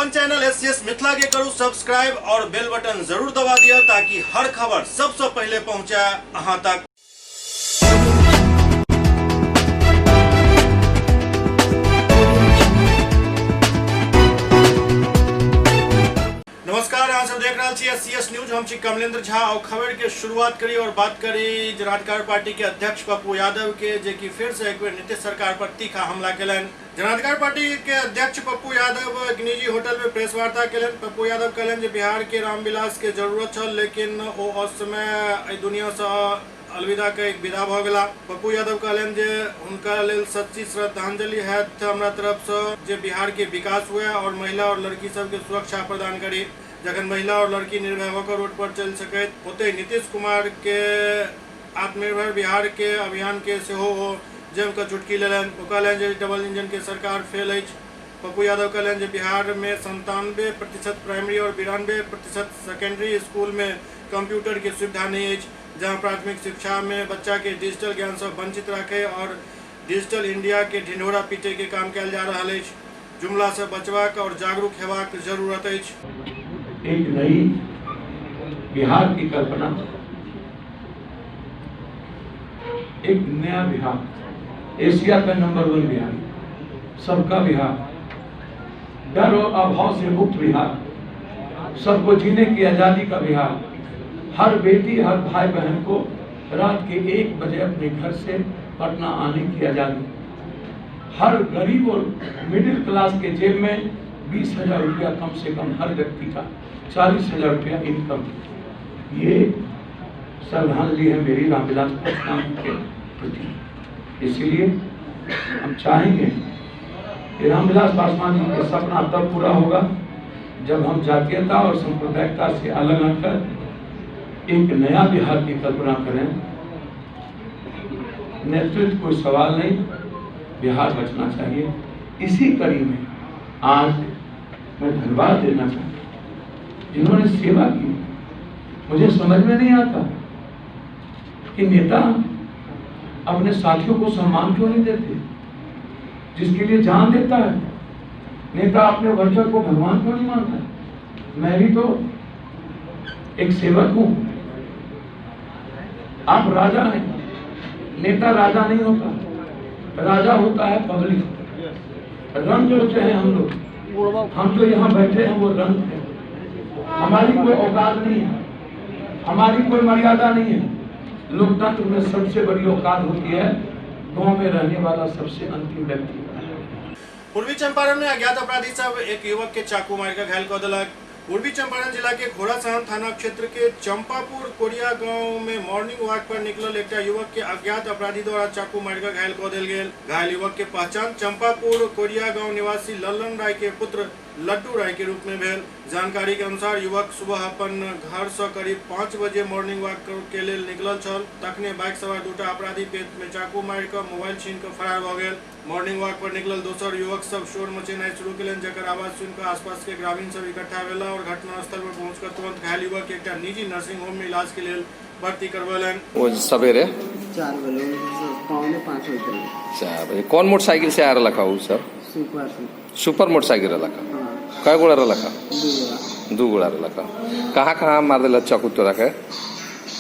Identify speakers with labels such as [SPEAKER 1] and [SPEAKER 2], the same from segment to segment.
[SPEAKER 1] अपन channel SCS Mithila के करू subscribe और बेल बटन जरूर दबा दिया ताकि हर खबर सबसे पहले पहुंचे अहां तक। नमस्कार, अहाँ सब देख रहे छी एससीएस न्यूज। हम छी कमलेंद्र झा और खबर के शुरुआत करी और बात करी जनाधिकार पार्टी के अध्यक्ष पप्पू यादव के, जे कि फिर से एक बेर नीतीश सरकार पर तीखा हमला केलन। जनाधिकार पार्टी के अध्यक्ष पप्पू यादव एक निजी होटल में प्रेस वार्ता केलन। पप्पू यादव कहलन जे बिहार के रामविलास के जरूरत छल, लेकिन ओ असमय दुनिया से अलविदा के विदा भ गेला। पप्पू यादव कहलन जे हुनका लेल सच्ची श्रद्धांजलि हैत हमरा तरफ से, जे बिहार के विकास हुए और महिला और लड़की सब के सुरक्षा प्रदान करी। जखन महिला और लड़की निर्भय होकर रोड पर चल सकैत होते नीतीश कुमार के आत्मनिर्भर बिहार के अभियान के सेहो जम के चुटकी लेलन। ओ कहलन जे डबल इंजन के सरकार फेल अछि। पप्पू यादव कहलन जे बिहार में 97% प्राइमरी और 92% सेकेंडरी स्कूल में कंप्यूटर की सुविधा नहीं है, जहां प्राथमिक शिक्षा में बच्चा के डिजिटल ज्ञान से वंचित रखे और डिजिटल इंडिया के ढिंढोरा पीटे के काम कयल जा रहा है। जुमला से बचवाक और जागरूक हेबाक जरूरत है।
[SPEAKER 2] एक नई बिहार की कल्पना, एक नया बिहार, एशिया का नंबर 1 बिहार, सबका बिहार, डर और अभाव से मुक्त बिहार, सबको जीने की आजादी का बिहार, हर बेटी हर भाई बहन को रात के 1 बजे अपने घर से पटना आने की आजादी, हर गरीब और मिडिल क्लास के जेब में 20,000 रुपया कम से कम हर व्यक्ति का, 40,000 रुपया इनकम। ये श्रद्धांजलि है मेरी रामविलास पासवान के प्रति। इसीलिए हम चाहेंगे कि रामविलास पासवान जी के सपना तब पूरा होगा जब हम जातीयता और सांप्रदायिकता से अलग हटकर एक नया बिहार की कल्पना करें। नेतृत्व कोई सवाल नहीं, बिहार बचना चाहिए। इसी कड़ी में आज मैं धन्यवाद देना चाहता हूं जिन्होंने सेवा की। मुझे समझ में नहीं आता कि नेता अपने साथियों को सम्मान क्यों नहीं देते, जिसके लिए जान देता है। नेता अपने वर्कर को भगवान क्यों नहीं मानता। मैं भी तो एक सेवक हूं। आप राजा हैं, नेता राजा नहीं होता, राजा होता है पब्लिक। रंग जोड़ते हैं हम लोग, हम तो यहाँ बैठे हैं वो रंग है। हमारी कोई औकात नहीं है, हमारी कोई मर्यादा नहीं है। लोकतंत्र में सबसे बड़ी औकात होती है गांव में रहने वाला सबसे अंतिम व्यक्ति।
[SPEAKER 1] पूर्वी चंपारण में अज्ञात अपराधी सब एक युवक के चाकू मारकर घायल कर दिलक। पूर्वी चंपारण जिला के घोड़ासहन थाना क्षेत्र के चंपापुर कोरिया गांव में मॉर्निंग वॉक पर निकलल एक युवक के अज्ञात अपराधी द्वारा चाकू मारकर घायल कर देल गेल। घायल युवक के पहचान चंपापुर कोरिया गांव निवासी लल्लन राय के पुत्र लड्डू राय के रूप में भेल। जानकारी के अनुसार युवक सुबह अपन घर से करीब 5 बजे मॉर्निंग वॉक के लिए निकलल छल। तखने बाइक सवार 2टा अपराधी पेट में चाकू मार कर मोबाइल छीन कर फरार भ गेल। मॉर्निंग वॉक पर निकलल दोसर युवक सब शोर मचेनाई शुरू केलन, जकर आवाज सुनकर आसपास के ग्रामीण सब इकट्ठा भेला और घटनास्थल पर पहुंचकर तुरंत घायल युवक के एक निजी नर्सिंग होम में इलाज के लिए भर्ती करवलन।
[SPEAKER 3] वो सवेरे
[SPEAKER 4] 4 बजे, पौने 5 बजे।
[SPEAKER 3] 4 बजे कौन मोटरसाइकिल से आ रहा लखा? सर सुपर मोटरसाइकिल लखा। कै गोड़ा लखा? 2 गोड़ा लखा। कहाँ मार दिला चाकू तोरा के?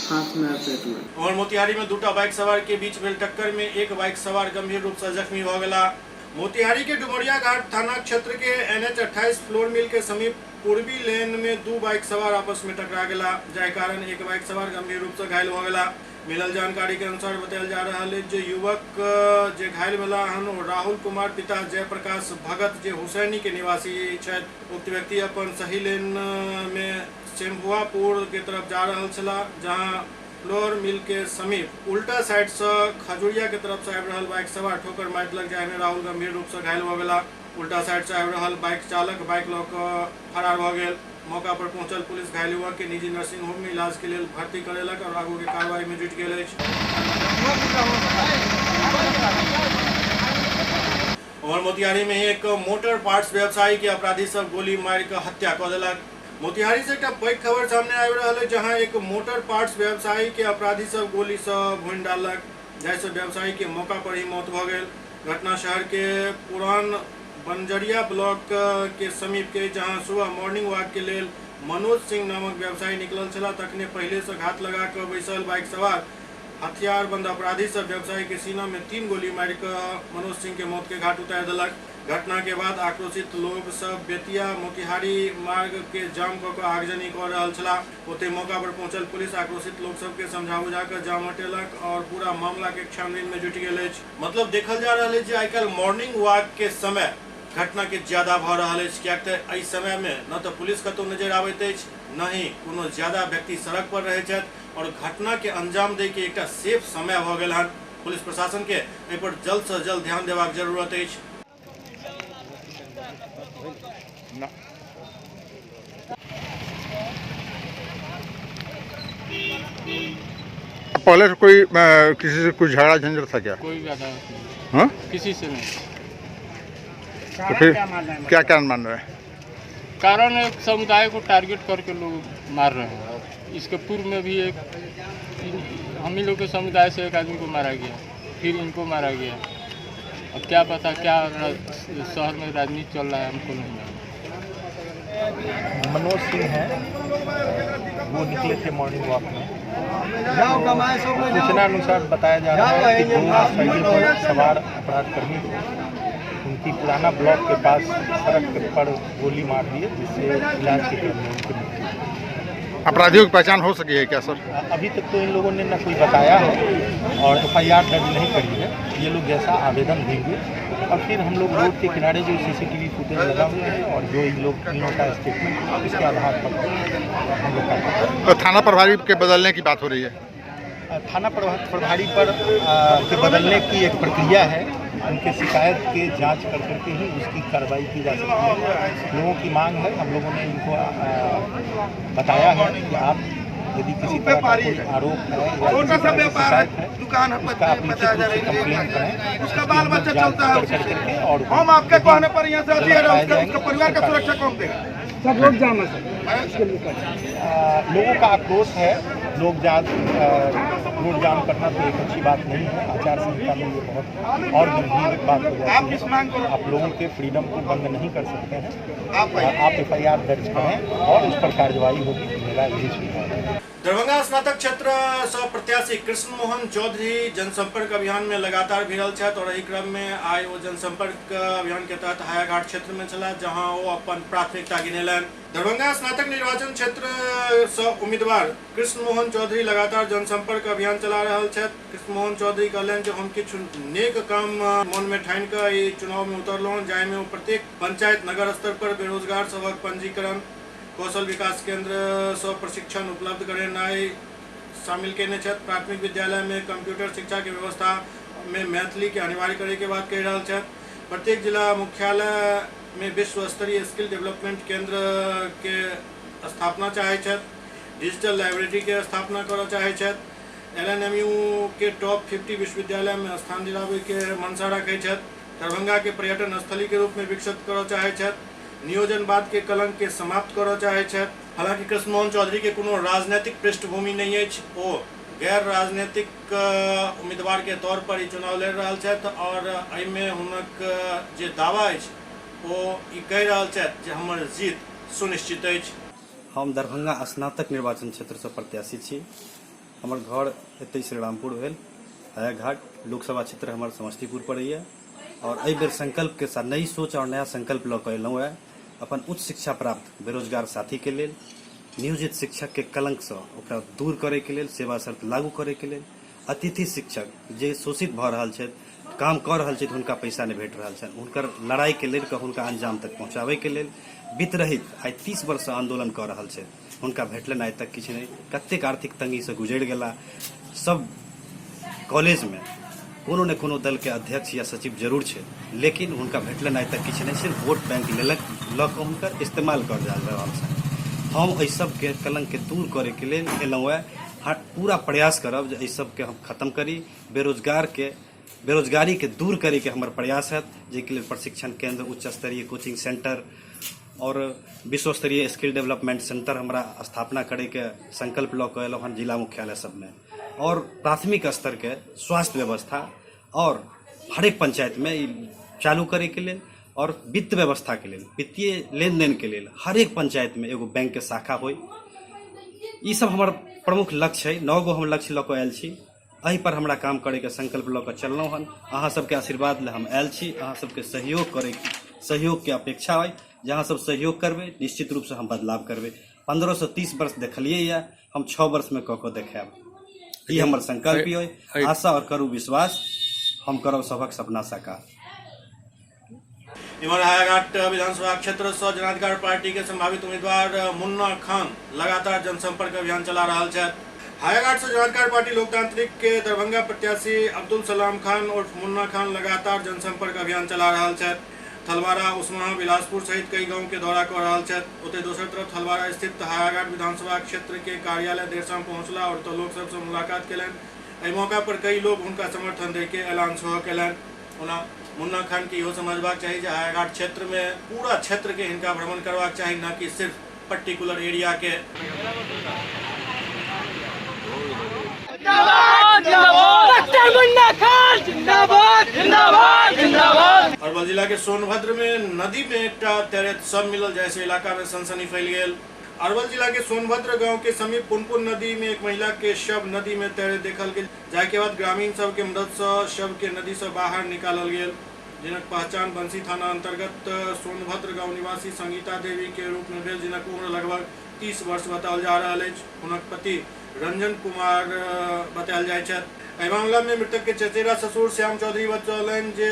[SPEAKER 4] हाथ में, पेट में।
[SPEAKER 1] और मोतिहारी में 2टा बाइक सवार के बीच भेल टक्कर में एक बाइक सवार गंभीर रूप से जख्मी हो गया। मोतिहारी के डुमरिया घाट थाना क्षेत्र के NH 28 फ्लोर मिल के समीप पूर्वी लेन में 2 बाइक सवार आपस में टकरा गया, जाय कारण एक बाइक सवार गंभीर रूप से घायल हो गया। मिलल जानकारी के अनुसार बतायल जा रहा है जो युवक जे घायल भेला हन ओ राहुल कुमार पिता जयप्रकाश भगत जे हुसैनी के निवासी छथि। उक्त व्यक्ति अपन सही लेन में चेम्बुआपुर के तरफ जा रहा छला, जहां फ्लोर मिल के समीप उल्टा साइड से खजुरिया के तरफ से आबि रहल बाइक सवार ठोकर मारि देलक, जाहि में राहुल गंभीर रूप से घायल भ गेला। उल्टा साइड से आबि रहल बाइक चालक बाइक लऽ कऽ फरार भ गेल। मौका पर पहुंचल पुलिस घायल युवक के निजी नर्सिंग होम में इलाज के लिए भर्ती करेलक और आगू के कार्रवाई में जुट गेल अछि। और मोतिहारी में एक मोटर पार्ट्स व्यवसायी के अपराधी सब गोली मार कर हत्या कर देलक। मोतिहारी से एक पैघ खबर सामने आबि रहल है, जहां एक मोटर पार्ट्स व्यवसायी के अपराधी सब गोली से भूनि डालक, जैसे व्यवसायी के मौका पर ही मौत भ गेल। घटना शहर के पुरान बंजरिया ब्लॉक के समीप के जहां सुबह मॉर्निंग वॉक के लिए मनोज सिंह नामक व्यवसायी निकलल छला तखने पहले से घात लगा कर बैसल बाइक सवार हथियार बंद अपराधी सब व्यवसायी के सीना में 3 गोली मार कर मनोज सिंह के मौत के घाट उतार दिलक। घटना के बाद आक्रोशित लोग सब बेतिया मोतिहारी मार्ग के जाम कर आगजनी कर रहा छला। ओते मौका पर पहुंचल पुलिस आक्रोशित लोग सब के समझा बुझा कर जाम हटेलक और पूरा मामला के छानबीन में जुट गेल। मतलब देखल जा रहा है जे आजकल मॉर्निंग वॉक के समय घटना के ज्यादा भ रहा है, कियाक त एहि समय में न तो पुलिस कतौ नजर आबैत अछि, न ही कोनो ज्यादा व्यक्ति सड़क पर रहै छथि और घटना के अंजाम दै के एकटा सेफ समय भ गेल हन। पुलिस प्रशासन के एहि पर जल्द से जल्द ध्यान देबाक जरूरत अछि।
[SPEAKER 5] पहले से कोई किसी से कुछ झगड़ा झंझट था क्या?
[SPEAKER 6] कोई ज्यादा नहीं,
[SPEAKER 5] हाँ?
[SPEAKER 6] किसी से नहीं।
[SPEAKER 5] तो फिर क्या कारण मान रहे हैं?
[SPEAKER 6] कारण एक समुदाय को टारगेट करके लोग मार रहे हैं। और इसके पूर्व में भी एक हम ही लोग के समुदाय से एक आदमी को मारा गया, फिर इनको मारा गया। अब क्या पता क्या शहर में राजनीति चल रहा है, हमको नहीं मालूम।
[SPEAKER 7] मनोज सिंह हैं, वो निकले थे मॉर्निंग वॉक में। सूचना अनुसार बताया जा रहा है कि 2 मोटरसाइकिल पर सवार अपराध कर्मी उनकी पुराना ब्लॉक के पास सड़क पर गोली मार दिए, जिससे इलाज के क्रम में उनकी मृत्यु हुई।
[SPEAKER 5] अपराधियों की पहचान हो सकी है क्या सर?
[SPEAKER 7] अभी तक तो इन लोगों ने न कोई बताया है और FIR दर्ज नहीं करी है। ये लोग जैसा आवेदन देंगे और फिर हम लोग रोड के किनारे जो CCTV फुटेज लगा हुए हैं और जो इन लोग तीनों का स्टेटमेंट, इसके आधार पर हम लोग का
[SPEAKER 5] तो थाना प्रभारी के बदलने की बात हो रही है।
[SPEAKER 7] थाना प्रभारी पर के बदलने की एक प्रक्रिया है। उनके शिकायत के जांच कर करके ही उसकी कार्रवाई की जा सकती है। लोगों की मांग है, हम लोगों ने इनको बताया है कि आप यदि किसी तरह का कोई आरोप है या किसी तरह की शिकायत है, उसका आप निश्चित रूप से कंप्लेन करें। उसका बाल बच्चा चलता है करके और हम आपके कहने पर यहाँ से उसका परिवार का सुरक्षा कौन देगा? सब लोग जाम लोगों का आक्रोश है। लोग रोड जाम करना तो एक अच्छी बात नहीं है। आचार संहिता में ये बहुत और गंभीर बात हो जाती है। आप लोगों के फ्रीडम को बंद नहीं कर सकते हैं। आप FIR दर्ज करें और उस पर कार्रवाई होगी। मेरा यही सुझाव है।
[SPEAKER 1] दरभंगा स्नातक क्षेत्र सह प्रत्याशी कृष्ण मोहन चौधरी जनसंपर्क अभियान में लगातार भिड़ल छथि और एहि क्रम में आइ ओ जनसंपर्क अभियान के तहत हायाघाट क्षेत्र में छला, जहां वो अपन प्राथमिकता गिनेलनि। दरभंगा स्नातक निर्वाचन क्षेत्र सह उम्मीदवार कृष्ण मोहन चौधरी लगातार जनसंपर्क अभियान चला रहा छथि। कृष्ण मोहन चौधरी कहलनि जे हम किछु नेक काम मन में ठानि कऽ ई चुनाव में उतरलहुँ, जाहिमे ओ प्रत्येक पंचायत नगर स्तर पर बेरोजगार सभक पंजीकरण, कौशल विकास केंद्र से प्रशिक्षण उपलब्ध करेनाई शामिल केने छथि। प्राथमिक विद्यालय में कंप्यूटर शिक्षा के व्यवस्था में मैथिली के अनिवार्य करे के बात कहि रहल छथि। प्रत्येक जिला मुख्यालय में विश्व स्तरीय स्किल डेवलपमेंट केंद्र के स्थापना चाहे छथि। डिजिटल लाइब्रेरी के स्थापना करऽ चाहे छथि। LNMU के टॉप 50 विश्वविद्यालय में स्थान दिलावे के मंशा रखै छथि। दरभंगा के पर्यटन स्थली के रूप में विकसित करऽ चाहे छथि। नियोजनवाद के कलंक के समाप्त करऽ चाहे छथि। हालांकि कृष्ण मोहन चौधरी के कोनो राजनीतिक पृष्ठभूमि नहीं अछि, ओ गैर राजनीतिक उम्मीदवार के तौर पर ई चुनाव लड़ रहल छथि और एहिमे हुनक जे दावा अछि ओ ई कहि रहल छथि जे हमर जीत सुनिश्चित अछि।
[SPEAKER 8] हम दरभंगा स्नातक निर्वाचन क्षेत्र से प्रत्याशी छी। हमर घर एतै श्रीरामपुर भेल। हायाघाट लोकसभा क्षेत्र हमर समस्तीपुर पड़ैया और एहि बेर संकल्प के साथ नई सोच और नया संकल्प लऽ कऽ एलहुँ है। अपन उच्च शिक्षा प्राप्त बेरोजगार साथी के लेल, नियोजित शिक्षक के कलंक से ओकरा दूर करे के लेल, सेवा शर्त लागू करे के लेल, अतिथि शिक्षक जे शोषित भऽ रहल छथि, काम कऽ रहल छथि, हुनका पैसा नहि भेट रहल छनि, हुनकर लड़ाई के लेल हुनका अंजाम तक पहुँचाबै के लेल वित्त रहित आइ 30 वर्ष से आंदोलन कऽ रहल छथि, हुनका भेटलनि आइ तक किछु नहि। कतेक आर्थिक तंगी से गुजरि गेला। सब कॉलेज में कोनो ने कोनो दल के अध्यक्ष या सचिव जरूर छै, लेकिन हुनका भेटलनि आइ तक किछु नहि। सिर्फ वोट बैंक लेलक, लऽ कऽ हुनकर इस्तेमाल कर जा रहल छै। हम एहि सबके कलंक के दूर करे के लेल एलहुँ है। पूरा प्रयास करब जे एहि सबके हम खत्म करी। बेरोजगारी के दूर करे के हमर प्रयास है, जेके लेल प्रशिक्षण केंद्र, उच्च स्तरीय कोचिंग सेंटर और विश्व स्तरीय स्किल डेवलपमेंट सेंटर हमरा स्थापना करे के संकल्प लऽ कऽ एलहुँ हन जिला मुख्यालय सबमे। और प्राथमिक स्तर के स्वास्थ्य व्यवस्था और हरेक पंचायत में चालू करे के लिए और वित्त व्यवस्था के लिए, वित्तीय लेन देन के लिए हर एक पंचायत में एगो बैंक के शाखा हो। ये सब हमार प्रमुख लक्ष्य है। 9 गो हम लक्ष्य लऽ कऽ आयल छी। एहि पर हमरा काम करे के संकल्प लऽ कऽ चललहुँ हन। अहाँ सबके आशीर्वाद ले हम आयल छी। अहाँ सबके सहयोग के अपेक्षा है। जहाँ सब सहयोग करबे निश्चित रूप से हम बदलाव करबे। 15 से 30 वर्ष देखलिए या हम 6 वर्ष में कऽ कऽ देखायब। ये हमर संकल्प है। आशा और करू विश्वास हम करब सबक सपना साकार।
[SPEAKER 1] इमर हायाघाट विधानसभा क्षेत्र से जनाधिकार पार्टी के संभावित उम्मीदवार मुन्ना खान लगातार जनसंपर्क अभियान चला रहा है। हायाघाट से जनाधिकार पार्टी लोकतांत्रिक के दरभंगा प्रत्याशी अब्दुल सलाम खान और मुन्ना खान लगातार जनसंपर्क अभियान चला रहा है। थलवारा, उस्मा, बिलासपुर सहित कई गांव के दौरा कर रहा है। ओते दोसर तरफ थलवारा स्थित हायाघाट विधानसभा क्षेत्र के कार्यालय देर शाम पहुंचला और तो लोग सबसे मुलाकात कलन। एहि मौका पर कई लोग उनका समर्थन दे के ऐलान सेहो कलन। ओना मुन्ना खान के इहो समझबाक चाहिए जे हायाघाट क्षेत्र में पूरा क्षेत्र के हिनका भ्रमण करबाक चाहिए, न कि सिर्फ पर्टिकुलर एरिया के। अरवल जिला के सोनभद्र में नदी में एक तैरत सब मिलल जैसे इलाका में सनसनी फैल गई। अरवल जिला के सोनभद्र गांव के समीप पुनपुन नदी में एक महिला के शव नदी में तैरे देखल गेल। जाय के बाद ग्रामीण सब के मदद से शव के नदी से बाहर निकालल गेल। जिनक पहचान बंसी थाना अंतर्गत सोनभद्र गांव निवासी संगीता देवी के रूप में भेल, जिनक उम्र लगभग 30 वर्ष बताओल जा रहा है। उनक पति रंजन कुमार बतायल जाय छै। एहि मामला में मृतक के चचेरा ससुर श्याम चौधरी बतौलन जे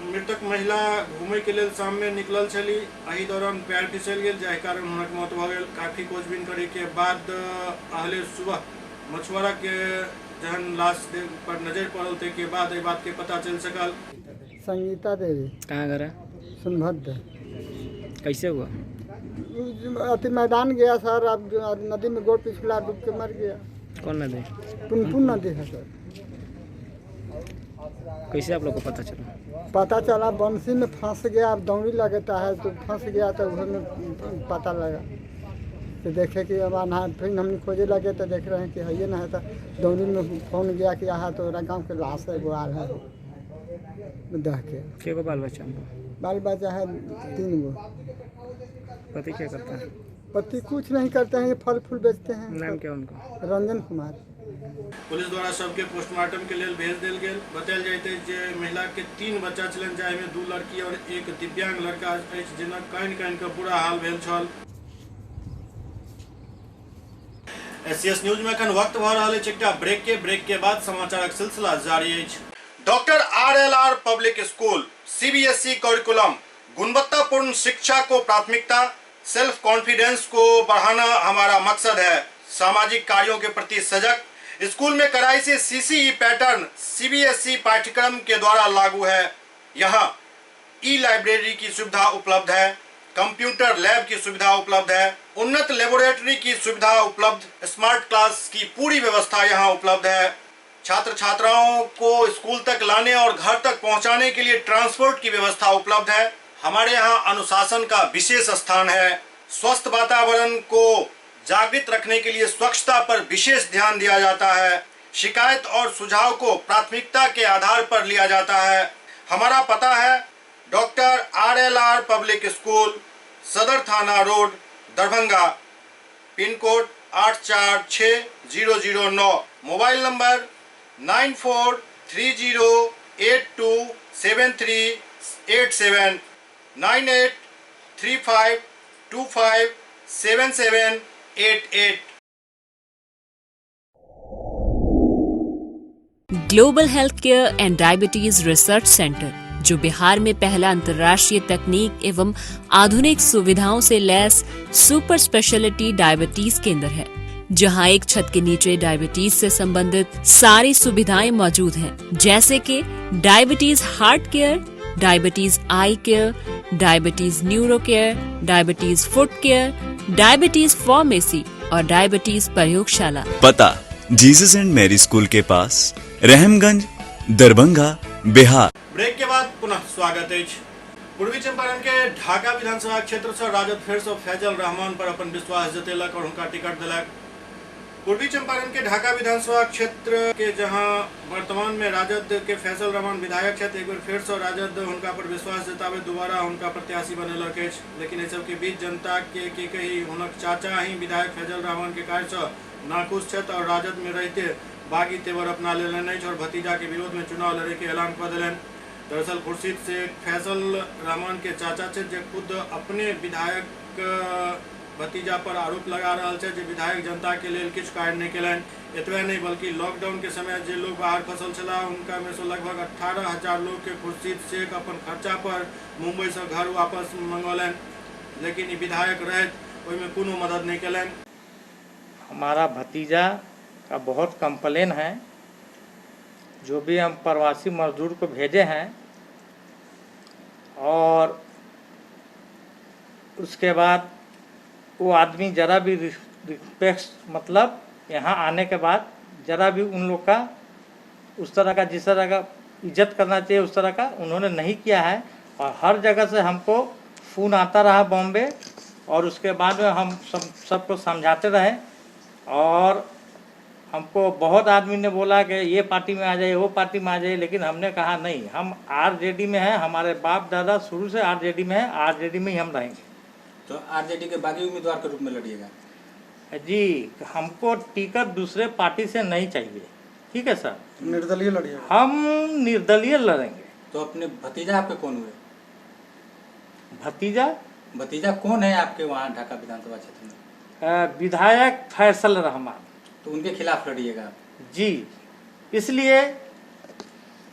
[SPEAKER 1] मृतक महिला घूमे के लिए शाम में निकलल छली। एहि दौरान पैर फिसल गेल, जाहि कारण हुनक मौत भ गेल। काफी खोजबीन करे के बाद अहले सुबह मछुआरा के जहन लाश पर नजर पड़ल ते के बाद एहि बात के पता चल सकल।
[SPEAKER 9] संगीता देवी
[SPEAKER 10] कहाँ घर है?
[SPEAKER 9] सोनभद्र।
[SPEAKER 10] कैसे हुआ?
[SPEAKER 9] अति मैदान गया सर, अब नदी में गोड़ पिछला डूब के मर गया।
[SPEAKER 10] कौन नदी?
[SPEAKER 9] पुनपुन नदी है सर।
[SPEAKER 10] कैसे आप लोग को पता चला?
[SPEAKER 9] पता चला बंसी में फंस गया। अब दौड़ी लगता है तो फंस गया, तो उसमें पता लगा तो देखे कि अब आना। फिर हम खोजे लगे तो देख रहे हैं कि है ये ना है, तो दौड़ी में फोन गया कि यहाँ तो गाँव के लाश है, वो आल है दह के।
[SPEAKER 10] को बाल बच्चा?
[SPEAKER 9] बाल बच्चा है 3 गो।
[SPEAKER 10] पति क्या करता है?
[SPEAKER 9] पति कुछ नहीं करते हैं, ये फल फूल बेचते हैं।
[SPEAKER 10] नाम क्या उनका?
[SPEAKER 9] रंजन कुमार।
[SPEAKER 1] पुलिस द्वारा शव के पोस्टमार्टम के लिए भेज दिल गेल। बतायल जाते जे महिला के 3 बच्चा छलन, जाहि में 2 लड़की और 1 दिव्यांग लड़का अछि, जिनक कानि के बुरा हाल भेल छल। एससीएस न्यूज में अखन वक्त भ रहल अछि एकटा ब्रेक के बाद समाचारक सिलसिला जारी अछि। Doctor RLR public school CBSE curriculum गुणवत्तापूर्ण शिक्षा को प्राथमिकता, सेल्फ कॉन्फिडेंस को बढ़ाना हमारा मकसद है। सामाजिक कार्यों के प्रति सजग। स्कूल में कड़ाई से CCE पैटर्न CBSE पाठ्यक्रम के द्वारा लागू है। यहाँ लाइब्रेरी की सुविधा उपलब्ध है, कंप्यूटर लैब की सुविधा उपलब्ध है, उन्नत लेबोरेटरी की सुविधा उपलब्ध, स्मार्ट क्लास की पूरी व्यवस्था यहाँ उपलब्ध है। छात्र छात्राओं को स्कूल तक लाने और घर तक पहुँचाने के लिए ट्रांसपोर्ट की व्यवस्था उपलब्ध है। हमारे यहाँ अनुशासन का विशेष स्थान है। स्वस्थ वातावरण को जागृत रखने के लिए स्वच्छता पर विशेष ध्यान दिया जाता है। शिकायत और सुझाव को प्राथमिकता के आधार पर लिया जाता है। हमारा पता है डॉक्टर RLR पब्लिक स्कूल, सदर थाना road, Darbhanga, pin code 846009। Mobile number 9430827387 9835257788।
[SPEAKER 11] Global health care and diabetes research centre, जो बिहार में पहला अंतर्राष्ट्रीय तकनीक एवं आधुनिक सुविधाओं से लैस सुपर स्पेशलिटी डायबिटीज केंद्र है, जहां एक छत के नीचे डायबिटीज से संबंधित सारी सुविधाएं मौजूद हैं, जैसे कि diabetes heart care, diabetes eye care, diabetes neuro care, diabetes foot care, diabetes pharmacy और डायबिटीज प्रयोगशाला।
[SPEAKER 12] पता जीसस एंड मैरी स्कूल के पास, रहमगंज, दरभंगा, बिहार।
[SPEAKER 1] ब्रेक के बाद पुनः स्वागत है। पूर्वी चंपारण के ढाका विधानसभा क्षेत्र से राजद फिर से फैजल रहमान पर अपन विश्वास जतेलक और उनका टिकट दिलक। पूर्वी चंपारण के ढाका विधानसभा क्षेत्र के जहां वर्तमान में राजद के फैसल रहमान विधायक क्षेत्र एक बार फिर से राजद उनका पर विश्वास जतावे दोबारा उनका प्रत्याशी बनेलक अछि। लेकिन सब के बीच जनता के कही हुनक चाचा ही विधायक फैसल रहमान के कार्य से नाखुश छथि और राजद में रहते बागी तेवर अपना लेलन अछि और भतीजा के विरोध में चुनाव लड़े के ऐलान कर दिलन। दरअसल खुर्शीद से फैसल रहमान के चाचा छथि जे खुद अपने विधायक भतीजा पर आरोप लगा रहा है जो विधायक जनता के लिए किछु कार्य नहीं कलन। एतबे नहीं बल्कि लॉकडाउन के समय जो लोग बाहर फंसल छला उनका में से लगभग 18,000 लोग के खुर्शीद शेख अपन खर्चा पर मुंबई से घर वापस मंगौलन। लेकिन ये विधायक रहे में कोनो मदद नहीं कलन।
[SPEAKER 6] हमारा भतीजा का बहुत कंप्लेन है, जो भी हम प्रवासी मजदूर को भेजे हैं और उसके बाद वो आदमी जरा भी रिस्पेक्ट मतलब यहाँ आने के बाद जरा भी उन लोग का उस तरह का जिस तरह का इज्जत करना चाहिए उस तरह का उन्होंने नहीं किया है। और हर जगह से हमको फ़ोन आता रहा बॉम्बे और उसके बाद में हम सबको समझाते रहे और हमको बहुत आदमी ने बोला कि ये पार्टी में आ जाइए वो पार्टी में आ जाइए, लेकिन हमने कहा नहीं, हम आरजेडी में हैं, हमारे बाप दादा शुरू से आरजेडी में है, आरजेडी में ही हम रहेंगे।
[SPEAKER 13] तो आरजेडी के बागी उम्मीदवार के रूप में लड़िएगा?
[SPEAKER 6] जी, हमको टिकट दूसरे पार्टी से नहीं चाहिए। ठीक है सर,
[SPEAKER 9] निर्दलीय लड़िएगा? हम
[SPEAKER 6] निर्दलीय लड़ेंगे।
[SPEAKER 13] तो अपने भतीजा आपके कौन हुए?
[SPEAKER 6] भतीजा
[SPEAKER 13] कौन है आपके वहाँ ढाका विधानसभा क्षेत्र में?
[SPEAKER 6] विधायक फैसल रहमान।
[SPEAKER 13] तो उनके खिलाफ लड़िएगा?
[SPEAKER 6] जी, इसलिए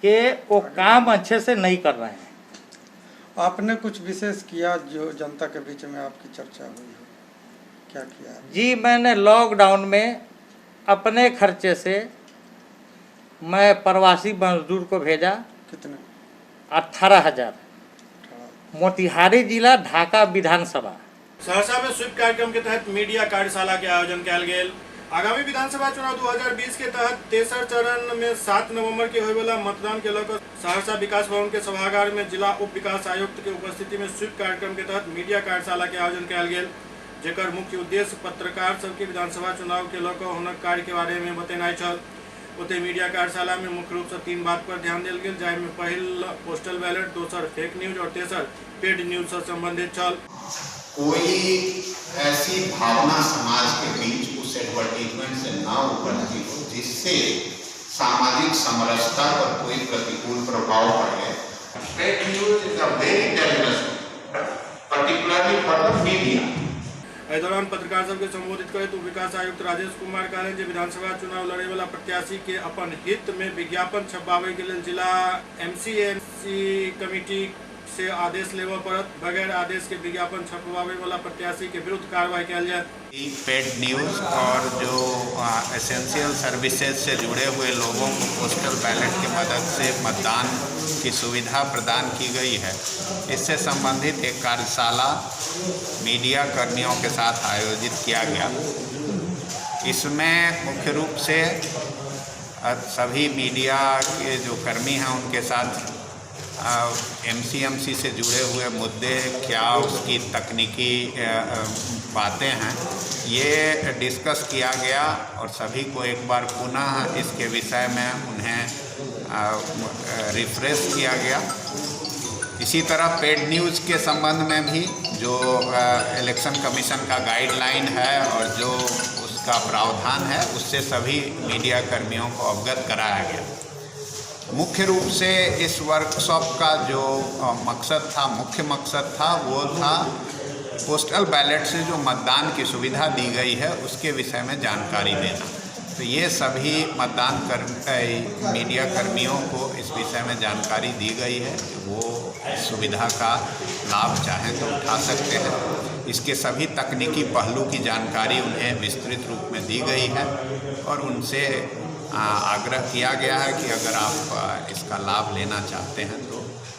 [SPEAKER 6] कि वो काम अच्छे से नहीं कर रहे हैं।
[SPEAKER 9] आपने कुछ विशेष किया जो जनता के बीच में आपकी चर्चा हुई हो, क्या किया?
[SPEAKER 6] जी, मैंने लॉकडाउन में अपने खर्चे से मैं प्रवासी मजदूर को भेजा।
[SPEAKER 9] कितने?
[SPEAKER 6] 18,000। मोतिहारी जिला ढाका विधानसभा।
[SPEAKER 1] सहरसा में स्वीप कार्यक्रम के तहत मीडिया कार्यशाला के आयोजन कयल गेल। आगामी विधानसभा चुनाव 2020 के तहत तेसर चरण में 7 नवंबर के होने वाला मतदान के लेकर सहरसा विकास भवन के सभागार में जिला उप विकास आयुक्त के उपस्थिति में स्वीप कार्यक्रम के तहत मीडिया कार्यशाला के आयोजन कयल गेल, जेकर मुख्य उद्देश्य पत्रकार सबके विधानसभा चुनाव के लेकर हुनक कार्य के बारे में बतेनाइ छल। ओते मीडिया कार्यशाला में मुख्य रूप से 3 बात पर ध्यान देल गेल, जाहिमे पहिल पोस्टल बैलेट, दोसर फेक न्यूज और तेसर पेड न्यूज से संबंधित छल।
[SPEAKER 14] कोई ऐसी भावना समाज के बीच उस एडवर्टीजमेंट से ना उभरती हो जिससे सामाजिक समरसता पर कोई प्रतिकूल प्रभाव पड़े। Fake news is a very dangerous, particularly for the media.
[SPEAKER 1] इस दौरान पत्रकार सबके संबोधित करे तो विकास आयुक्त राजेश कुमार कहलन जे विधानसभा चुनाव लड़े वाला प्रत्याशी के अपन हित में विज्ञापन छपावे के लिए जिला एमसीएमसी कमेटी से आदेश लेवा पड़त, बगैर आदेश के विज्ञापन छपवावे वाला प्रत्याशी के विरुद्ध कार्रवाई कयल जाए।
[SPEAKER 14] पेड न्यूज और जो एसेंशियल सर्विसेज से जुड़े हुए लोगों को पोस्टल बैलेट की मदद से मतदान की सुविधा प्रदान की गई है, इससे संबंधित एक कार्यशाला मीडिया कर्मियों के साथ आयोजित किया गया। इसमें मुख्य रूप से सभी मीडिया के जो कर्मी हैं उनके साथ एमसीएमसी से जुड़े हुए मुद्दे क्या उसकी तकनीकी बातें हैं ये डिस्कस किया गया और सभी को एक बार पुनः इसके विषय में उन्हें रिफ्रेश किया गया। इसी तरह पेड न्यूज़ के संबंध में भी जो इलेक्शन कमीशन का गाइडलाइन है और जो उसका प्रावधान है उससे सभी मीडिया कर्मियों को अवगत कराया गया। मुख्य रूप से इस वर्कशॉप का जो मकसद था, मुख्य मकसद था, वो था पोस्टल बैलेट से जो मतदान की सुविधा दी गई है उसके विषय में जानकारी देना। तो ये सभी मीडिया कर्मियों को इस विषय में जानकारी दी गई है कि वो सुविधा का लाभ चाहें तो उठा सकते हैं। इसके सभी तकनीकी पहलू की जानकारी उन्हें विस्तृत रूप में दी गई है और उनसे आग्रह किया गया है कि अगर आप इसका लाभ लेना चाहते हैं तो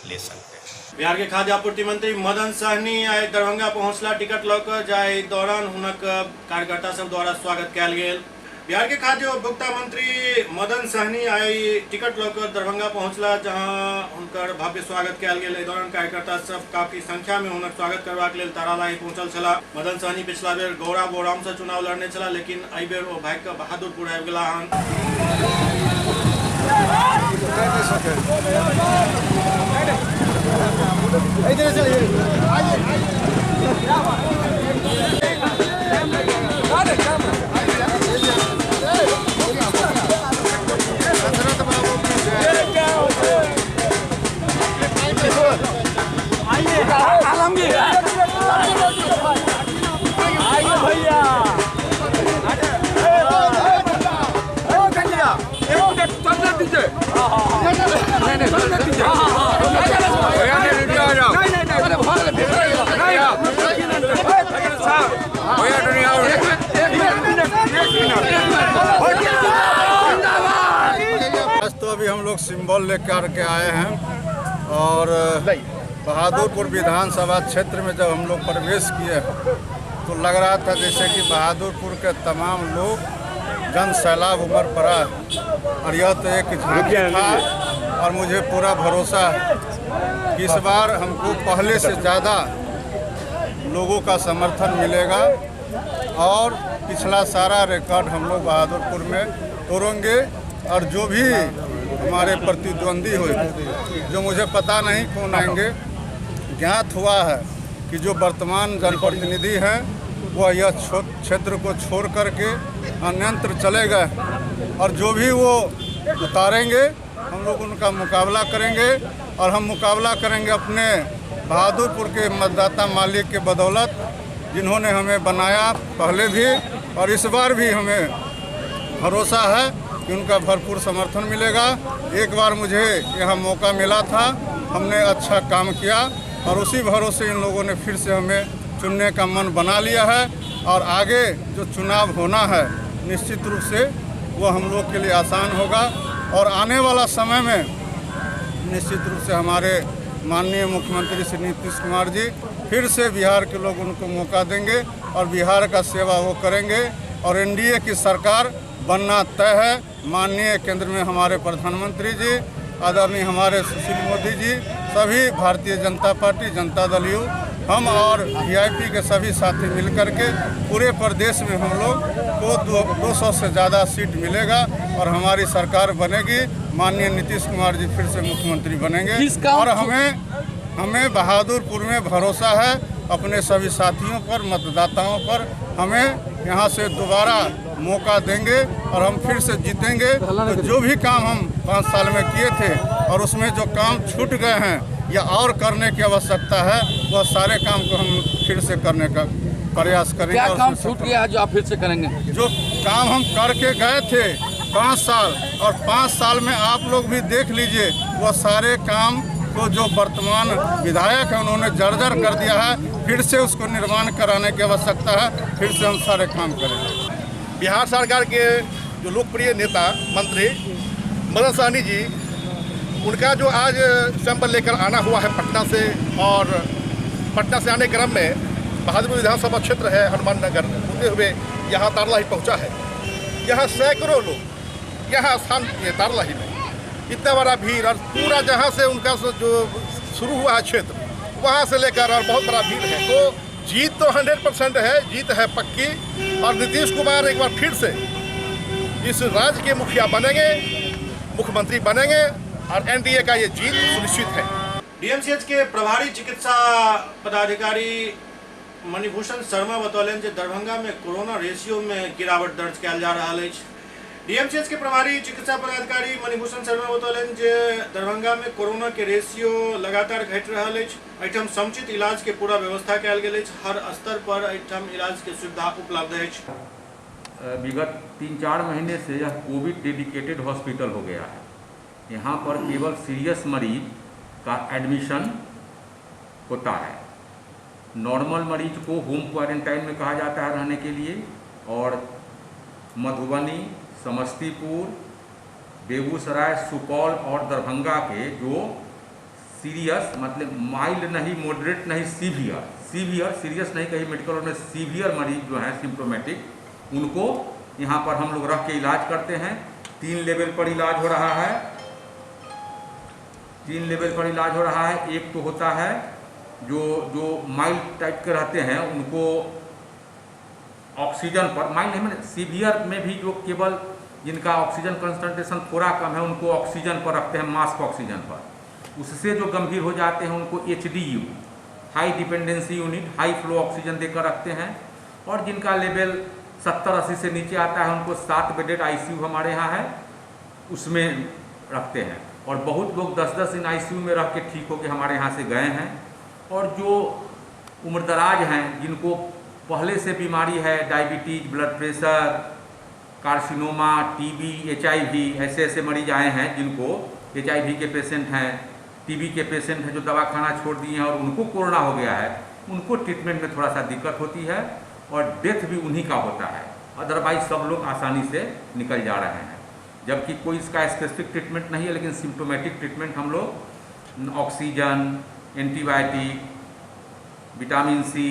[SPEAKER 14] ले सकते हैं।
[SPEAKER 1] बिहार के खाद्य आपूर्ति मंत्री मदन सहनी आइ दरभंगा पहुंचला टिकट लऽ कऽ, जाहि दौरान हुनक कार्यकर्ता सब द्वारा स्वागत कयल गेल। बिहार के खाद्य उपभोक्ता मंत्री मदन सहनी आई टिकट लेकर दरभंगा पहुंचला, जहां उनकर भव्य स्वागत किया गेल। एहि दौरान कार्यकर्ता सब काफी संख्या में हुनक स्वागत करबाक लेल तारालाही पहुंचल छला। मदन सहनी पिछला बेर गौरा बोराम से चुनाव लड़ने छला, लेकिन एहि बेर ओ भाग के बहादुरपुर आबि गेला हन।
[SPEAKER 15] आज तो अभी हम लोग सिंबल लेकर के आए हैं और बहादुरपुर विधानसभा क्षेत्र में जब हम लोग प्रवेश किए तो लग रहा था जैसे कि बहादुरपुर के तमाम लोग जन सैलाब उमड़ पड़ा और यह तो एक झांकी था और मुझे पूरा भरोसा है कि इस बार हमको पहले से ज़्यादा लोगों का समर्थन मिलेगा और पिछला सारा रिकॉर्ड हम लोग बहादुरपुर में तोड़ेंगे और जो भी हमारे प्रतिद्वंदी हुए जो मुझे पता नहीं कौन आएंगे, ज्ञात हुआ है कि जो वर्तमान जनप्रतिनिधि हैं वह यह क्षेत्र को छोड़ करके अन्यत्र चले गए और जो भी वो उतारेंगे हम लोग उनका मुकाबला करेंगे और हम मुकाबला करेंगे अपने बहादुरपुर के मतदाता मालिक के बदौलत जिन्होंने हमें बनाया पहले भी और इस बार भी हमें भरोसा है कि उनका भरपूर समर्थन मिलेगा। एक बार मुझे यहाँ मौका मिला था, हमने अच्छा काम किया और उसी भरोसे इन लोगों ने फिर से हमें चुनने का मन बना लिया है और आगे जो चुनाव होना है निश्चित रूप से वो हम लोग के लिए आसान होगा और आने वाला समय में निश्चित रूप से हमारे माननीय मुख्यमंत्री श्री नीतीश कुमार जी फिर से बिहार के लोग उनको मौका देंगे और बिहार का सेवा वो करेंगे और एनडीए की सरकार बनना तय है। माननीय केंद्र में हमारे प्रधानमंत्री जी, आदरणीय हमारे सुशील मोदी जी, सभी भारतीय जनता पार्टी, जनता दल यू, हम और वीआईपी के सभी साथी मिलकर के पूरे प्रदेश में हम लोग को 200 से ज़्यादा सीट मिलेगा और हमारी सरकार बनेगी। माननीय नीतीश कुमार जी फिर से मुख्यमंत्री बनेंगे और हमें बहादुरपुर में भरोसा है अपने सभी साथियों पर, मतदाताओं पर। हमें यहाँ से दोबारा मौका देंगे और हम फिर से जीतेंगे। तो जो भी काम हम 5 साल में किए थे और उसमें जो काम छूट गए हैं या और करने की आवश्यकता है वह सारे काम को हम फिर से करने का प्रयास करेंगे।
[SPEAKER 16] क्या काम छूट गया जो आप फिर से करेंगे?
[SPEAKER 15] जो काम हम करके गए थे 5 साल और 5 साल में आप लोग भी देख लीजिए वह सारे काम को जो वर्तमान विधायक है उन्होंने जर्जर कर दिया है, फिर से उसको निर्माण कराने की आवश्यकता है, फिर से हम सारे काम करेंगे।
[SPEAKER 7] बिहार सरकार के जो लोकप्रिय नेता मंत्री मदन सहनी जी, उनका जो आज सैंपल लेकर आना हुआ है पटना से और पटना से आने क्रम में बहादुरपुर विधानसभा क्षेत्र है हनुमान नगर होते हुए यहाँ तारलाही पहुँचा है। यहाँ सैकड़ों लोग यहाँ स्थान किए तारलाही में, इतना बड़ा भीड़ और पूरा जहाँ से उनका जो शुरू हुआ है क्षेत्र वहाँ से लेकर और बहुत बड़ा भीड़ है। तो जीत तो 100% है, जीत है पक्की और नीतीश कुमार एक बार फिर से इस राज्य के मुखिया बनेंगे, मुख्यमंत्री बनेंगे और एनडीए का ये जीत सुनिश्चित है।
[SPEAKER 1] डीएमसीएच के प्रभारी चिकित्सा पदाधिकारी मणिभूषण शर्मा बतौलन जे दरभंगा में कोरोना रेशियो में गिरावट दर्ज किया जा रहा है। डीएमसीएच के प्रभारी चिकित्सा पदाधिकारी मणिभूषण शर्मा बतौलन जे दरभंगा में कोरोना के रेशियो लगातार घट रहा है। एहिठाम समुचित इलाज के पूरा व्यवस्था कयल गेल अछि, हर स्तर पर एहिठाम इलाज के सुविधा उपलब्ध अछि।
[SPEAKER 17] विगत 3-4 महीने से यह कोविड डेडिकेटेड हॉस्पिटल हो गया है। यहाँ पर केवल सीरियस मरीज का एडमिशन होता है। नॉर्मल मरीज को होम क्वारंटाइन में कहा जाता है रहने के लिए और मधुबनी, समस्तीपुर, बेगूसराय, सुपौल और दरभंगा के जो सीरियस मतलब माइल्ड नहीं, मॉडरेट नहीं, सीवियर सीरियस नहीं कहीं मेडिकल में सीवियर मरीज जो हैं सिम्प्टोमेटिक, उनको यहाँ पर हम लोग रख के इलाज करते हैं। 3 लेवल पर इलाज हो रहा है, 3 लेवल पर इलाज हो रहा है। एक तो होता है जो माइल्ड टाइप के रहते हैं उनको ऑक्सीजन पर, माइल्ड नहीं मैंने सीवियर में भी जो केवल जिनका ऑक्सीजन कंसंट्रेशन थोड़ा कम है उनको ऑक्सीजन पर रखते हैं, मास्क ऑक्सीजन पर। उससे जो गंभीर हो जाते हैं उनको HDU high dependency unit, high flow oxygen देकर रखते हैं। और जिनका लेवल 70-80 से नीचे आता है उनको 7 बेडेड ICU हमारे यहाँ है, उसमें रखते हैं। और बहुत लोग 10-10 दिन ICU में रह के ठीक होकर हमारे यहाँ से गए हैं। और जो उम्रदराज हैं जिनको पहले से बीमारी है, diabetes, blood pressure, carcinoma, TB, HIV, ऐसे मरीज आए हैं जिनको HIV के पेशेंट हैं, TB के पेशेंट हैं जो दवा खाना छोड़ दिए हैं और उनको कोरोना हो गया है, उनको ट्रीटमेंट में थोड़ा सा दिक्कत होती है और डेथ भी उन्हीं का होता है। अदरवाइज सब लोग आसानी से निकल जा रहे हैं, जबकि कोई इसका स्पेसिफिक ट्रीटमेंट नहीं है। लेकिन सिम्टोमेटिक ट्रीटमेंट हम लोग oxygen, antibiotic, vitamin C,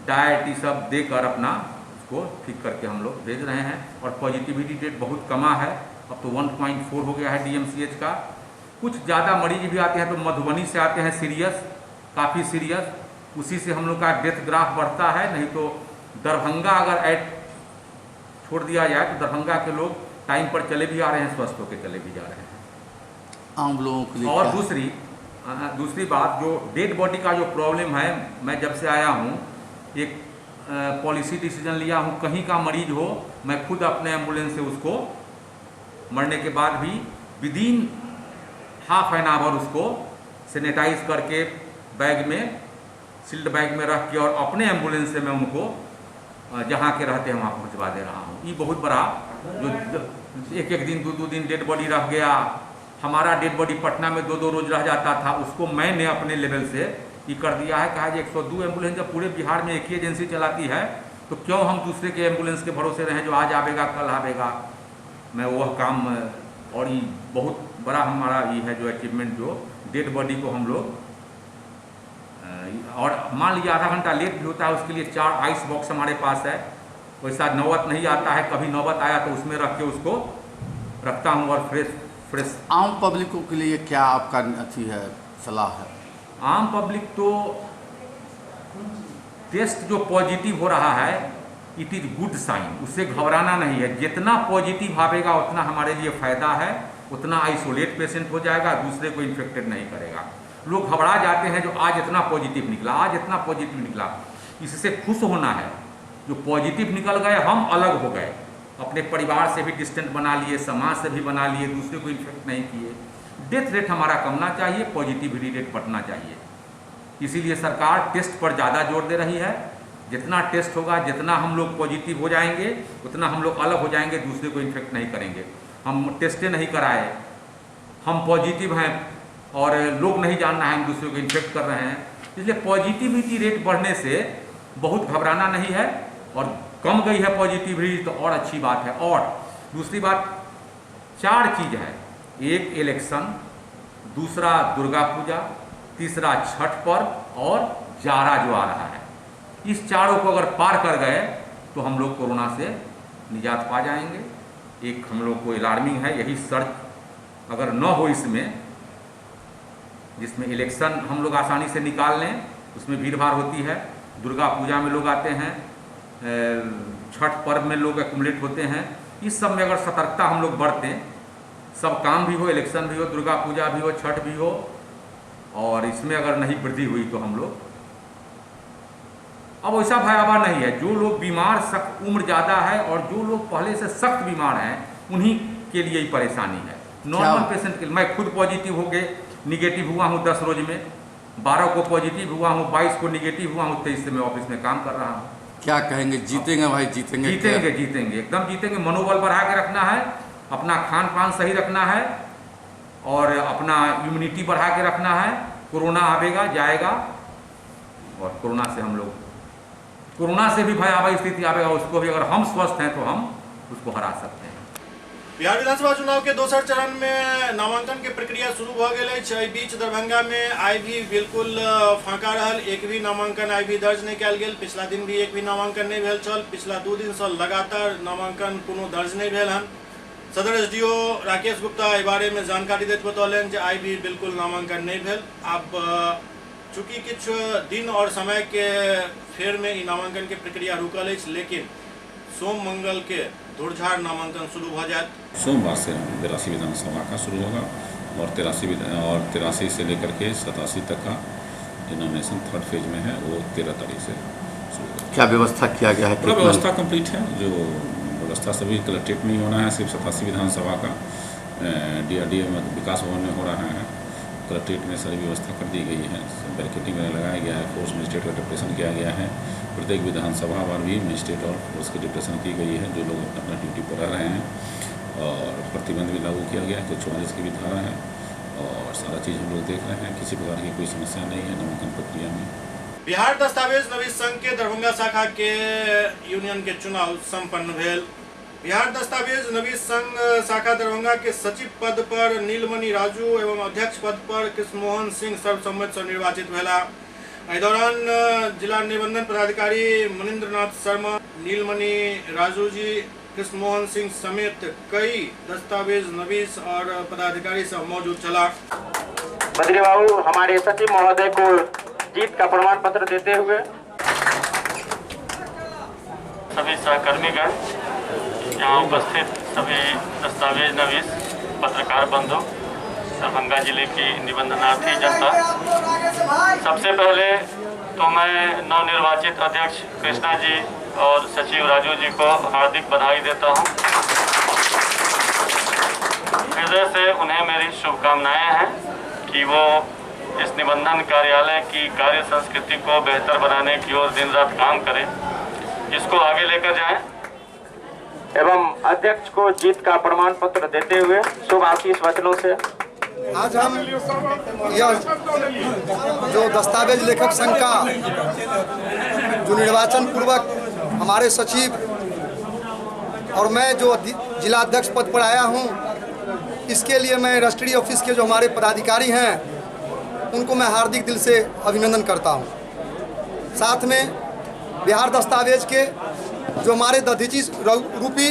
[SPEAKER 17] diet, ये सब देकर अपना उसको ठीक करके हम लोग भेज रहे हैं। और पॉजिटिविटी रेट बहुत कमा है, अब तो 1.4 हो गया है DMCH का। कुछ ज़्यादा मरीज भी आते हैं तो मधुबनी से आते हैं सीरियस, काफ़ी सीरियस, उसी से हम लोग का डेथ ग्राफ बढ़ता है। नहीं तो दरभंगा अगर ऐड छोड़ दिया जाए तो दरभंगा के लोग टाइम पर चले भी आ रहे हैं, स्वस्थ होकर चले भी जा रहे हैं
[SPEAKER 16] आम लोगों के लिए।
[SPEAKER 17] और दूसरी बात, जो डेड बॉडी का जो प्रॉब्लम है, मैं जब से आया हूँ एक पॉलिसी डिसीजन लिया हूँ, कहीं का मरीज हो मैं खुद अपने एम्बुलेंस से उसको मरने के बाद भी विदिन ½ एन आवर उसको सैनिटाइज करके बैग में, सील्ड बैग में रख के और अपने एम्बुलेंस से मैं उनको जहाँ के रहते हैं वहाँ पहुँचवा दे रहा हूँ। ये बहुत बड़ा, जो एक दिन 2 दिन डेड बॉडी रह गया, हमारा डेड बॉडी पटना में 2 रोज रह जाता था, उसको मैंने अपने लेवल से ये कर दिया है। कहा कि 102 एम्बुलेंस जब पूरे बिहार में एक ही एजेंसी चलाती है तो क्यों हम दूसरे के एम्बुलेंस के भरोसे रहें जो आज आवेगा कल आवेगा। मैं वह काम, और ये बहुत बड़ा हमारा ये है जो अचीवमेंट, जो डेड बॉडी को हम लोग, और मान लीजिए आधा घंटा लेट भी होता है उसके लिए 4 आइस बॉक्स हमारे पास है। वैसा नौबत नहीं आता है, कभी नौबत आया तो उसमें रख के उसको रखता हूँ। और फ्रेश
[SPEAKER 16] आम पब्लिकों के लिए क्या आपका अच्छी है सलाह है?
[SPEAKER 17] आम पब्लिक तो टेस्ट जो पॉजिटिव हो रहा है इट इज़ गुड साइन, उससे घबराना नहीं है। जितना पॉजिटिव आवेगा उतना हमारे लिए फ़ायदा है, उतना आइसोलेट पेशेंट हो जाएगा, दूसरे को इन्फेक्टेड नहीं करेगा। लोग घबरा जाते हैं जो आज इतना पॉजिटिव निकला, आज इतना पॉजिटिव निकला। इससे खुश होना है, जो पॉजिटिव निकल गए हम अलग हो गए, अपने परिवार से भी डिस्टेंस बना लिए, समाज से भी बना लिए, दूसरे को इन्फेक्ट नहीं किए। डेथ रेट हमारा कमना चाहिए, पॉजिटिविटी रेट बढ़ना चाहिए। इसीलिए सरकार टेस्ट पर ज़्यादा जोर दे रही है। जितना टेस्ट होगा, जितना हम लोग पॉजिटिव हो जाएंगे, उतना हम लोग अलग हो जाएंगे, दूसरे को इन्फेक्ट नहीं करेंगे। हम टेस्टें नहीं कराए, हम पॉजिटिव हैं और लोग नहीं जानना है हम दूसरे को इन्फेक्ट कर रहे हैं। इसलिए पॉजिटिविटी रेट बढ़ने से बहुत घबराना नहीं है, और कम गई है पॉजिटिविटी तो और अच्छी बात है। और दूसरी बात, 4 चीज़ है, एक इलेक्शन, दूसरा दुर्गा पूजा, तीसरा छठ पर्व और जाड़ा जो आ रहा है। इस चारों को अगर पार कर गए तो हम लोग कोरोना से निजात पा जाएंगे। एक हम लोग को अलार्मिंग है, यही सर्च अगर न हो इसमें, जिसमें इलेक्शन हम लोग आसानी से निकाल लें, उसमें भीड़ भाड़ होती है, दुर्गा पूजा में लोग आते हैं, छठ पर्व में लोग एक्युमुलेट होते हैं। इस सब में अगर सतर्कता हम लोग बरतें, सब काम भी हो, इलेक्शन भी हो, दुर्गा पूजा भी हो, छठ भी हो, और इसमें अगर नहीं वृद्धि हुई तो हम लोग, अब वैसा भयावह नहीं है। जो लोग बीमार, सख्त उम्र ज़्यादा है और जो लोग पहले से सख्त बीमार हैं, उन्हीं के लिए ही परेशानी है। नॉर्मल पेशेंट के लिए, मैं खुद पॉजिटिव हो गए, निगेटिव हुआ हूँ 10 रोज में, 12 को पॉजिटिव हुआ हूँ, 22 को निगेटिव हुआ हूँ, 23 से मैं ऑफिस में काम कर रहा हूँ।
[SPEAKER 16] क्या कहेंगे, जीतेंगे भाई? जीतेंगे,
[SPEAKER 17] जीतेंगे, जीतेंगे, एकदम जीतेंगे। मनोबल बढ़ा के रखना है, अपना खान पान सही रखना है और अपना इम्यूनिटी बढ़ा के रखना है। कोरोना आवेगा, जाएगा, और कोरोना से हम लोग, कोरोना से भी भयावह स्थिति आवेगा, उसको भी अगर हम स्वस्थ हैं तो हम उसको हरा सकते हैं।
[SPEAKER 1] बिहार विधानसभा चुनाव के दोसर चरण में नामांकन के प्रक्रिया शुरू भ गेल अछि। एहि बीच दरभंगा में आई भी बिल्कुल फाँका रहल, एक भी नामांकन आई भी दर्ज नहीं कयल गेल। पिछला दिन भी एक भी नामांकन नहीं भेल छल। पिछला 2 दिन से लगातार नामांकन कोनो दर्ज नहीं भेल हन। सदर एसडीओ राकेश गुप्ता एहि बारे में जानकारी दैत बतौलनि जे आई भी बिल्कुल नामांकन नहीं भेल। आब चूँकि किछु दिन और समय के फेर में नामांकन के प्रक्रिया रुकल अछि, लेकिन सोम मंगल के धुरझार नामांकन शुरू हो जाए।
[SPEAKER 18] सोमवार से 82 विधानसभा का शुरू होगा और 83 से लेकर के 87 तक का जो नॉमिनेशन थर्ड फेज में है वो 13 तारीख से शुरू होगा।
[SPEAKER 16] क्या व्यवस्था किया गया है?
[SPEAKER 18] पूरा व्यवस्था कंप्लीट है। जो व्यवस्था सभी कलेक्ट्रेट में ही होना है। सिर्फ 87 विधानसभा का DRDA में विकास भवन में हो रहा है। कलेक्ट्रेट में सारी व्यवस्था कर दी गई है। बैरिकेडिंग लगाया गया है। फोर्स मजिस्ट्रेट का डिप्यूटेशन किया गया है। प्रत्येक विधानसभा पर भी मजिस्ट्रेट और फोर्स की डिप्यूटेशन की गई है। जो लोग अपना ड्यूटी पर रह रहे हैं और प्रतिबंध भी लागू किया गया है। कुछ 44 की भी धारा है और सारा चीज़ हम लोग देख रहे हैं। किसी प्रकार की कोई समस्या नहीं है नामांकन प्रक्रिया में।
[SPEAKER 1] बिहार दस्तावेज नवीस संघ के दरभंगा शाखा के यूनियन के चुनाव संपन्न भेल। बिहार दस्तावेज नवीस संघ शाखा दरभंगा के सचिव पद पर नीलमणि राजू एवं अध्यक्ष पद पर कृष्णमोहन सिंह सर्वसम्मति से निर्वाचित भेला। एहि दौरान जिला निबंधन पदाधिकारी मनिंद्र नाथ शर्मा, नीलमणि राजू जी, कृष्णमोहन सिंह समेत कई दस्तावेज नवीस और पदाधिकारी सब मौजूद चला।
[SPEAKER 19] बद्री बाबू हमारे सचिव महोदय को जीत का प्रमाण पत्र देते हुए
[SPEAKER 6] सभी सहकर्मीगण, यहाँ उपस्थित सभी दस्तावेज नवीस पत्रकार बंधु, दरभंगा जिले की निबंधनार्थी जनता, सबसे पहले तो मैं नवनिर्वाचित अध्यक्ष कृष्णा जी और सचिव राजू जी को हार्दिक बधाई देता हूँ। हृदय से उन्हें मेरी शुभकामनाएं हैं कि वो इस निबंधन कार्यालय की कार्य संस्कृति को बेहतर बनाने की ओर दिन रात काम करें, इसको आगे लेकर जाएं।
[SPEAKER 19] एवं अध्यक्ष को जीत का प्रमाण पत्र देते हुए शुभ आशीष वचनों से
[SPEAKER 15] आज हम यह जो दस्तावेज लेखक संघ का जो निर्वाचन पूर्वक हमारे सचिव और मैं जो जिला अध्यक्ष पद पर आया हूं, इसके लिए मैं राष्ट्रीय ऑफिस के जो हमारे पदाधिकारी हैं उनको मैं हार्दिक दिल से अभिनंदन करता हूं। साथ में बिहार दस्तावेज के जो हमारे दधीची रूपी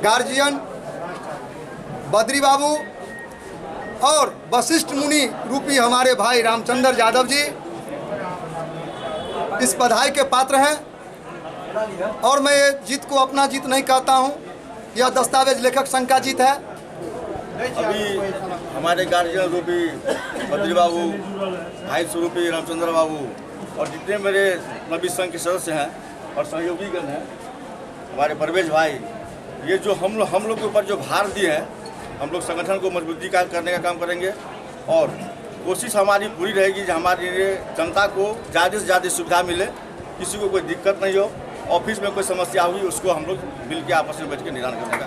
[SPEAKER 15] गार्जियन बद्री बाबू और वशिष्ठ मुनि रूपी हमारे भाई रामचंद्र यादव जी इस बधाई के पात्र हैं। और मैं ये जीत को अपना जीत नहीं कहता हूं, यह दस्तावेज लेखक संघ का जीत है।
[SPEAKER 20] अभी हमारे गार्जियन रूपी बद्री बाबू, भाई स्वरूपी रामचंद्र बाबू और जितने मेरे नवीस संघ के सदस्य हैं और सहयोगीगण हैं, हमारे परवेज भाई, ये जो हम लोग के ऊपर जो भार दिए हैं, हम लोग संगठन को मजबूती करने का काम करेंगे और कोशिश हमारी पूरी रहेगी कि हमारी जनता को ज़्यादा से ज़्यादा सुविधा मिले, किसी को कोई दिक्कत नहीं हो। ऑफिस में कोई समस्या हुई उसको हम लोग मिल के आपस में बैठ के निदान करने का।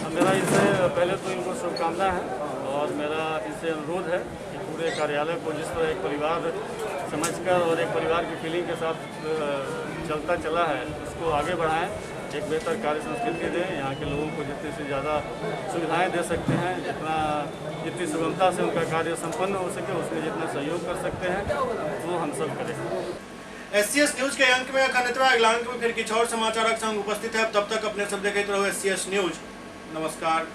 [SPEAKER 6] मेरा इससे पहले तो इनको शुभकामनाएं है और मेरा इनसे अनुरोध है कि पूरे कार्यालय को जिस तरह एक परिवार समझकर और एक परिवार की फीलिंग के साथ चलता चला है उसको आगे बढ़ाएं, एक बेहतर कार्य संस्कृति दें, यहाँ के लोगों को जितने से ज़्यादा सुविधाएं दे सकते हैं, जितनी सुगमता से उनका कार्य संपन्न हो सके उसमें जितना सहयोग कर सकते हैं वो हम सब करें।
[SPEAKER 1] SCS न्यूज के अंक में अगला अंक में फिर कुछ और समाचार संग उपस्थित है। तब तक अपने सब देखते रहो SCS न्यूज। नमस्कार।